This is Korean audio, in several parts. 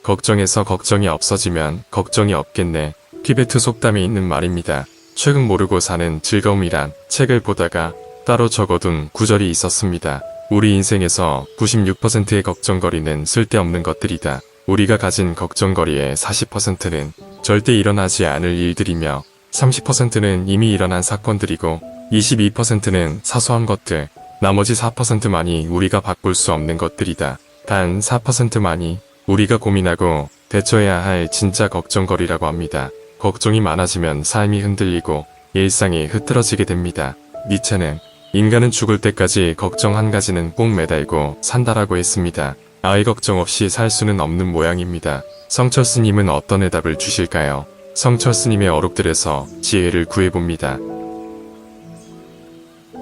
걱정해서 걱정이 없어지면 걱정이 없겠네. 티베트 속담에 있는 말입니다. 최근 모르고 사는 즐거움이란 책을 보다가 따로 적어둔 구절이 있었습니다. 우리 인생에서 96%의 걱정거리는 쓸데없는 것들이다. 우리가 가진 걱정거리의 40%는 절대 일어나지 않을 일들이며 30%는 이미 일어난 사건들이고 22%는 사소한 것들, 나머지 4%만이 우리가 바꿀 수 없는 것들이다. 단 4%만이 우리가 고민하고 대처해야 할 진짜 걱정거리라고 합니다. 걱정이 많아지면 삶이 흔들리고 일상이 흐트러지게 됩니다. 니체는 인간은 죽을 때까지 걱정 한 가지는 꼭 매달고 산다라고 했습니다. 아이 걱정 없이 살 수는 없는 모양입니다. 성철 스님은 어떤 해답을 주실까요? 성철 스님의 어록들에서 지혜를 구해봅니다.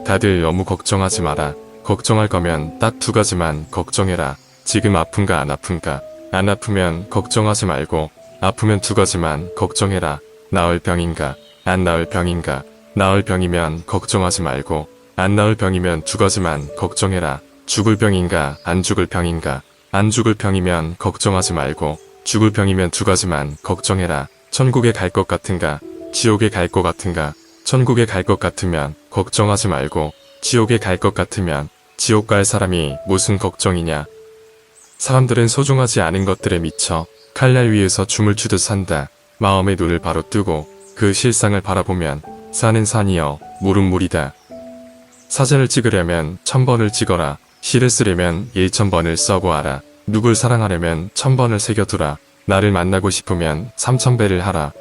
다들 너무 걱정하지 마라. 걱정할 거면 딱 두 가지만 걱정해라. 지금 아픈가 안 아픈가. 안 아프면 걱정하지 말고 아프면 두 가지만 걱정해라. 나을 병인가 안 나을 병인가. 나을 병이면 걱정하지 말고 안 나을 병이면 두 가지만 걱정해라. 죽을 병인가 안 죽을 병인가. 안 죽을 병이면 걱정하지 말고 죽을 병이면 두 가지만 걱정해라. 천국에 갈 것 같은가 지옥에 갈 것 같은가. 천국에 갈 것 같으면 걱정하지 말고 지옥에 갈 것 같으면 지옥 갈 사람이 무슨 걱정이냐. 사람들은 소중하지 않은 것들에 미쳐 칼날 위에서 춤을 추듯 산다. 마음의 눈을 바로 뜨고 그 실상을 바라보면 산은 산이여 물은 물이다. 사진을 찍으려면 1000번을 찍어라. 시를 쓰려면 1000번을 써보아라. 누굴 사랑하려면 1000번을 새겨두라. 나를 만나고 싶으면 3000배를 하라.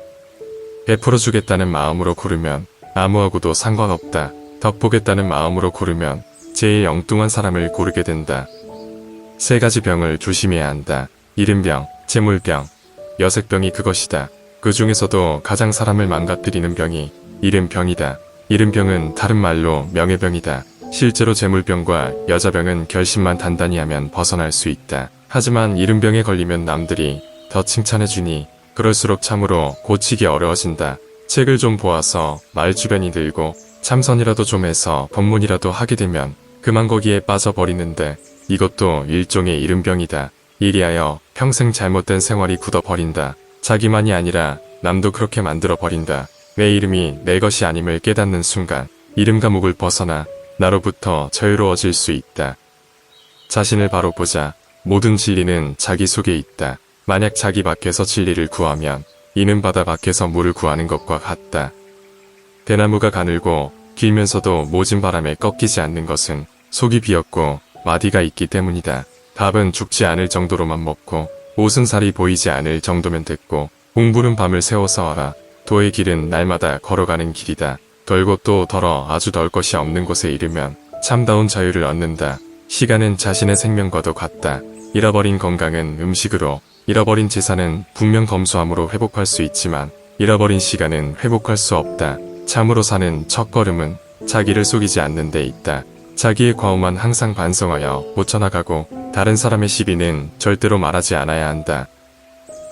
베풀어주겠다는 마음으로 고르면 아무하고도 상관없다. 덕보겠다는 마음으로 고르면 제일 엉뚱한 사람을 고르게 된다. 세 가지 병을 조심해야 한다. 이른병, 재물병, 여색병이 그것이다. 그 중에서도 가장 사람을 망가뜨리는 병이 이른병이다. 이른병은 다른 말로 명예병이다. 실제로 재물병과 여자병은 결심만 단단히 하면 벗어날 수 있다. 하지만 이른병에 걸리면 남들이 더 칭찬해주니 그럴수록 참으로 고치기 어려워진다. 책을 좀 보아서 말주변이 들고 참선이라도 좀 해서 법문이라도 하게 되면 그만 거기에 빠져버리는데 이것도 일종의 이른병이다. 이리하여 평생 잘못된 생활이 굳어버린다. 자기만이 아니라 남도 그렇게 만들어버린다. 내 이름이 내 것이 아님을 깨닫는 순간 이름 감옥을 벗어나 나로부터 자유로워질 수 있다. 자신을 바로 보자. 모든 진리는 자기 속에 있다. 만약 자기 밖에서 진리를 구하면 이는 바다 밖에서 물을 구하는 것과 같다. 대나무가 가늘고 길면서도 모진 바람에 꺾이지 않는 것은 속이 비었고 마디가 있기 때문이다. 밥은 죽지 않을 정도로만 먹고 옷은 살이 보이지 않을 정도면 됐고 공부는 밤을 새워서 하라. 도의 길은 날마다 걸어가는 길이다. 덜고 또 덜어 아주 덜 것이 없는 곳에 이르면 참다운 자유를 얻는다. 시간은 자신의 생명과도 같다. 잃어버린 건강은 음식으로, 잃어버린 재산은 분명 검소함으로 회복할 수 있지만 잃어버린 시간은 회복할 수 없다. 참으로 사는 첫걸음은 자기를 속이지 않는 데 있다. 자기의 과오만 항상 반성하여 고쳐나가고 다른 사람의 시비는 절대로 말하지 않아야 한다.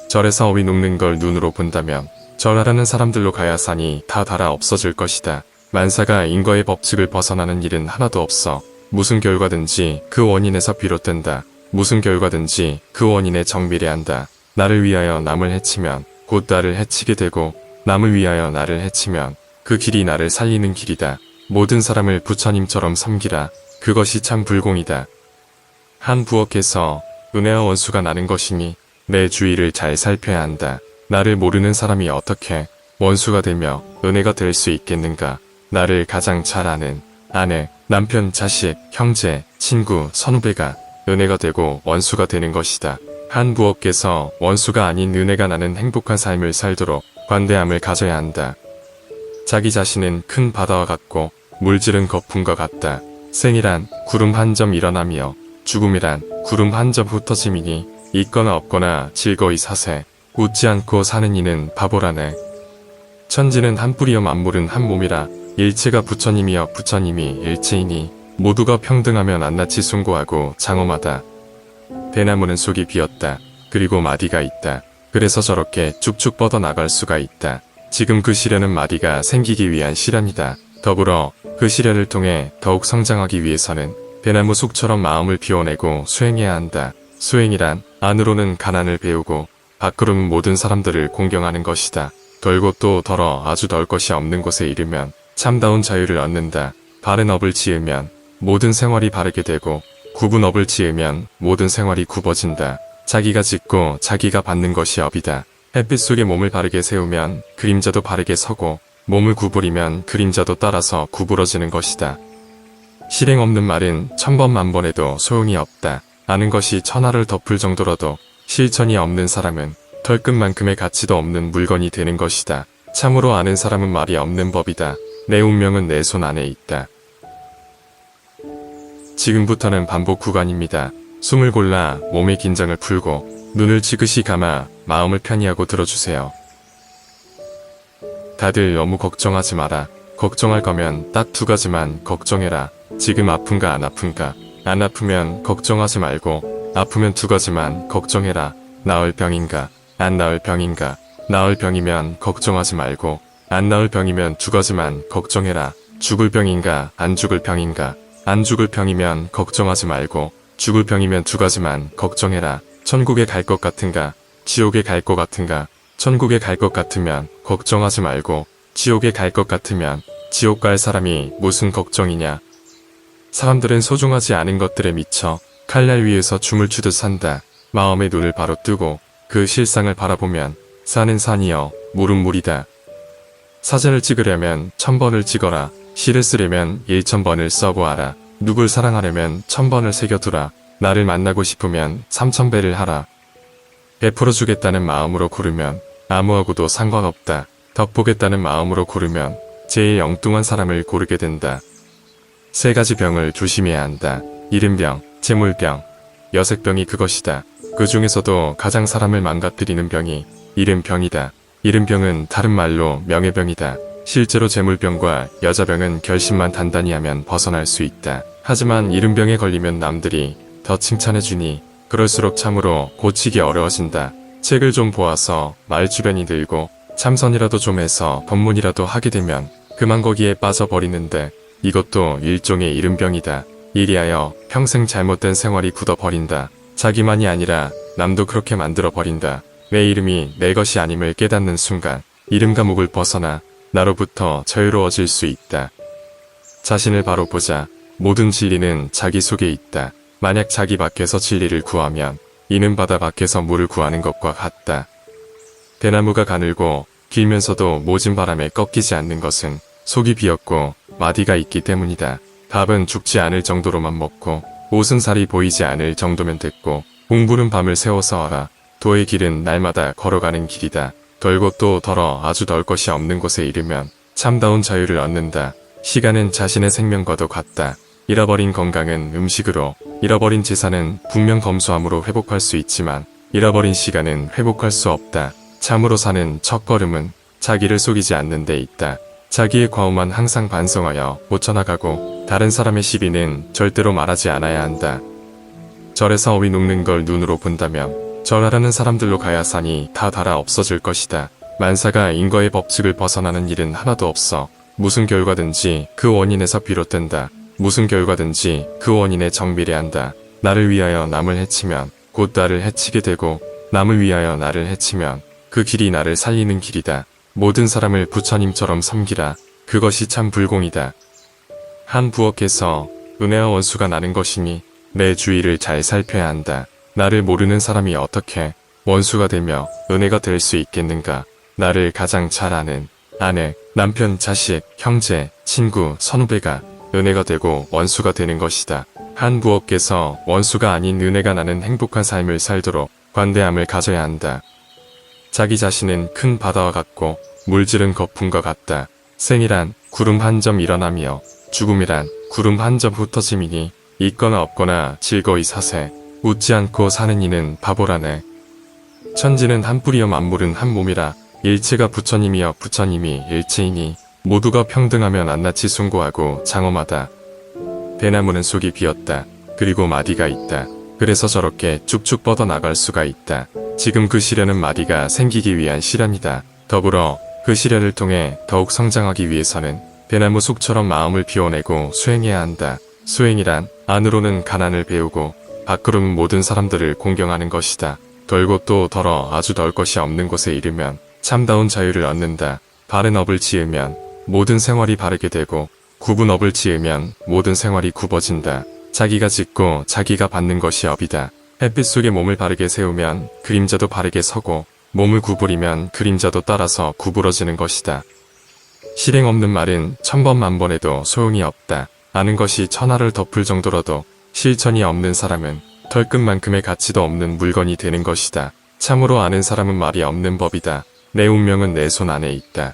절에서 어휘 녹는 걸 눈으로 본다면 절하라는 사람들로 가야 산이 다 닳아 없어질 것이다. 만사가 인과의 법칙을 벗어나는 일은 하나도 없어. 무슨 결과든지 그 원인에서 비롯된다. 무슨 결과든지 그 원인에 정비례한다. 나를 위하여 남을 해치면 곧 나를 해치게 되고 남을 위하여 나를 해치면 그 길이 나를 살리는 길이다. 모든 사람을 부처님처럼 섬기라. 그것이 참 불공이다. 한 부엌에서 은혜와 원수가 나는 것이니 내 주위를 잘 살펴야 한다. 나를 모르는 사람이 어떻게 원수가 되며 은혜가 될 수 있겠는가. 나를 가장 잘 아는 아내, 남편, 자식, 형제, 친구, 선후배가 은혜가 되고 원수가 되는 것이다. 한 부엌에서 원수가 아닌 은혜가 나는 행복한 삶을 살도록 관대함을 가져야 한다. 자기 자신은 큰 바다와 같고 물질은 거품과 같다. 생이란 구름 한 점 일어나며 죽음이란 구름 한 점 흩어짐이니 있거나 없거나 즐거이 사세. 웃지 않고 사는 이는 바보라네. 천지는 한 뿌리여 만물은 한 몸이라. 일체가 부처님이여 부처님이 일체이니 모두가 평등하며 낱낱이 숭고하고 장엄하다. 대나무는 속이 비었다. 그리고 마디가 있다. 그래서 저렇게 쭉쭉 뻗어나갈 수가 있다. 지금 그 시련은 마디가 생기기 위한 시련이다. 더불어 그 시련을 통해 더욱 성장하기 위해서는 대나무 속처럼 마음을 비워내고 수행해야 한다. 수행이란 안으로는 가난을 배우고 밖으로는 모든 사람들을 공경하는 것이다. 덜고 또 덜어 아주 덜 것이 없는 곳에 이르면 참다운 자유를 얻는다. 바른 업을 지으면 모든 생활이 바르게 되고 굽은 업을 지으면 모든 생활이 굽어진다. 자기가 짓고 자기가 받는 것이 업이다. 햇빛 속에 몸을 바르게 세우면 그림자도 바르게 서고 몸을 구부리면 그림자도 따라서 구부러지는 것이다. 실행 없는 말은 천번 만번 해도 소용이 없다. 아는 것이 천하를 덮을 정도라도 실천이 없는 사람은 털끝만큼의 가치도 없는 물건이 되는 것이다. 참으로 아는 사람은 말이 없는 법이다. 내 운명은 내 손 안에 있다. 지금부터는 반복 구간입니다. 숨을 골라 몸의 긴장을 풀고 눈을 지그시 감아 마음을 편히 하고 들어주세요. 다들 너무 걱정하지 마라. 걱정할 거면 딱 두 가지만 걱정해라. 지금 아픈가 안 아픈가. 안 아프면 걱정하지 말고 아프면 두 가지만 걱정해라. 나을 병인가 안 나을 병인가. 나을 병이면 걱정하지 말고 안 나을 병이면 두 가지만 걱정해라. 죽을 병인가 안 죽을 병인가. 안 죽을 병이면 걱정하지 말고 죽을 병이면 두 가지만 걱정해라. 천국에 갈 것 같은가 지옥에 갈 것 같은가. 천국에 갈 것 같으면 걱정하지 말고 지옥에 갈 것 같으면 지옥 갈 사람이 무슨 걱정이냐. 사람들은 소중하지 않은 것들에 미쳐 칼날 위에서 춤을 추듯 산다. 마음의 눈을 바로 뜨고 그 실상을 바라보면 산은 산이여 물은 물이다. 사진을 찍으려면 1000번을 찍어라. 시를 쓰려면 1000번을 써보아라. 누굴 사랑하려면 1000번을 새겨두라. 나를 만나고 싶으면 3000배를 하라. 베풀어주겠다는 마음으로 고르면 아무하고도 상관없다. 덕보겠다는 마음으로 고르면 제일 엉뚱한 사람을 고르게 된다. 세 가지 병을 조심해야 한다. 이른병, 재물병, 여색병이 그것이다. 그 중에서도 가장 사람을 망가뜨리는 병이 이른병이다. 이른병은 다른 말로 명예병이다. 실제로 재물병과 여자병은 결심만 단단히 하면 벗어날 수 있다. 하지만 이른병에 걸리면 남들이 더 칭찬해주니 그럴수록 참으로 고치기 어려워진다. 책을 좀 보아서 말주변이 늘고 참선이라도 좀 해서 법문이라도 하게 되면 그만 거기에 빠져버리는데 이것도 일종의 이른병이다. 이리하여 평생 잘못된 생활이 굳어버린다. 자기만이 아니라 남도 그렇게 만들어버린다. 내 이름이 내 것이 아님을 깨닫는 순간 이름 감옥을 벗어나 나로부터 자유로워질 수 있다. 자신을 바로 보자. 모든 진리는 자기 속에 있다. 만약 자기 밖에서 진리를 구하면 이는 바다 밖에서 물을 구하는 것과 같다. 대나무가 가늘고 길면서도 모진 바람에 꺾이지 않는 것은 속이 비었고 마디가 있기 때문이다. 밥은 죽지 않을 정도로만 먹고 옷은 살이 보이지 않을 정도면 됐고 공부는 밤을 새워서 하라. 도의 길은 날마다 걸어가는 길이다. 덜고 또 덜어 아주 덜 것이 없는 곳에 이르면 참다운 자유를 얻는다. 시간은 자신의 생명과도 같다. 잃어버린 건강은 음식으로, 잃어버린 재산은 분명 검소함으로 회복할 수 있지만 잃어버린 시간은 회복할 수 없다. 참으로 사는 첫걸음은 자기를 속이지 않는 데 있다. 자기의 과오만 항상 반성하여 고쳐나가고 다른 사람의 시비는 절대로 말하지 않아야 한다. 절에서 어휘 녹는 걸 눈으로 본다면 절하라는 사람들로 가야 산이 다 닳아 없어질 것이다. 만사가 인거의 법칙을 벗어나는 일은 하나도 없어. 무슨 결과든지 그 원인에서 비롯된다. 무슨 결과든지 그 원인에 정비례한다. 나를 위하여 남을 해치면 곧 나를 해치게 되고 남을 위하여 나를 해치면 그 길이 나를 살리는 길이다. 모든 사람을 부처님처럼 섬기라. 그것이 참 불공이다. 한 부엌에서 은혜와 원수가 나는 것이니 내 주위를 잘 살펴야 한다. 나를 모르는 사람이 어떻게 원수가 되며 은혜가 될 수 있겠는가. 나를 가장 잘 아는 아내, 남편, 자식, 형제, 친구, 선후배가 은혜가 되고 원수가 되는 것이다. 한 부엌에서 원수가 아닌 은혜가 나는 행복한 삶을 살도록 관대함을 가져야 한다. 자기 자신은 큰 바다와 같고 물질은 거품과 같다. 생이란 구름 한 점 일어나며 죽음이란 구름 한 점 흩어짐이니 있거나 없거나 즐거이 사세. 웃지 않고 사는 이는 바보라네. 천지는 한 뿌리여 만물은 한 몸이라. 일체가 부처님이여 부처님이 일체이니 모두가 평등하면 낱낱이 숭고하고 장엄하다. 대나무는 속이 비었다. 그리고 마디가 있다. 그래서 저렇게 쭉쭉 뻗어나갈 수가 있다. 지금 그 시련은 마디가 생기기 위한 시련이다. 더불어 그 시련을 통해 더욱 성장하기 위해서는 대나무 속처럼 마음을 비워내고 수행해야 한다. 수행이란 안으로는 가난을 배우고 밖으로는 모든 사람들을 공경하는 것이다. 돌고 또 덜어 아주 널 것이 없는 곳에 이르면 참다운 자유를 얻는다. 바른 업을 지으면 모든 생활이 바르게 되고 굽은 업을 지으면 모든 생활이 굽어진다. 자기가 짓고 자기가 받는 것이 업이다. 햇빛 속에 몸을 바르게 세우면 그림자도 바르게 서고 몸을 구부리면 그림자도 따라서 구부러지는 것이다. 실행 없는 말은 천번 만번해도 소용이 없다. 아는 것이 천하를 덮을 정도라도 실천이 없는 사람은 털끝만큼의 가치도 없는 물건이 되는 것이다. 참으로 아는 사람은 말이 없는 법이다. 내 운명은 내 손 안에 있다.